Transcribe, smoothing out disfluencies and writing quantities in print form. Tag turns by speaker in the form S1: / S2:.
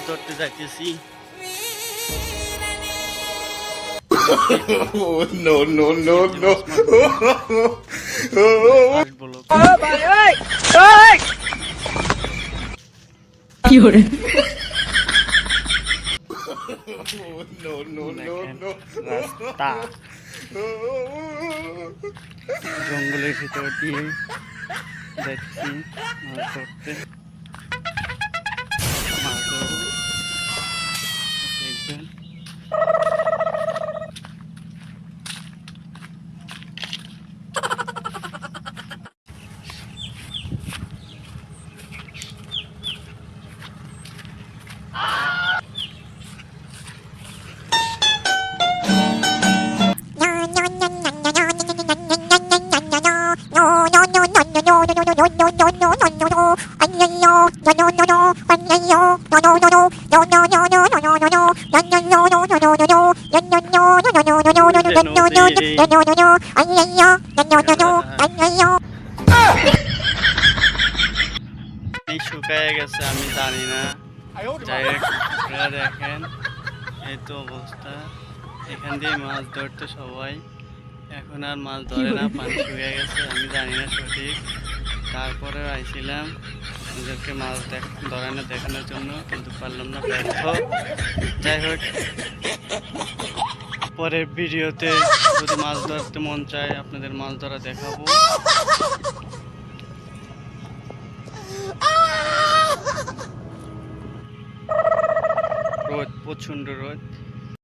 S1: ধরতে যাইতেছি।
S2: No, no, no, no.
S1: First বলো
S3: কি হরে
S2: No, no, no,
S1: দেখেন
S2: no.
S1: রাস্তা জঙ্গলের ভিতর দিয়ে যাচ্ছি মাছ ধরতে। মাছ ধরবো দেখবেন। শুকায় গেছে আমি জানি না, যাই হোক আপনারা দেখেন এই তো অবস্থা। এখান দিয়ে মাছ ধরতে সবাই, এখন আর মাছ ধরে না, পানি শুকিয়ে গেছে। আমি জানি না সঠিক, তারপরে আইছিলাম ওদেরকে মাছ ধরানো দেখানোর জন্য, কিন্তু পারলাম না, ব্যর্থ। যাই হোক পরের ভিডিওতে যদি মাছ ধরতে মন চায় আপনাদের মাছ ধরা দেখাবো। রোদ, প্রচণ্ড রোদ।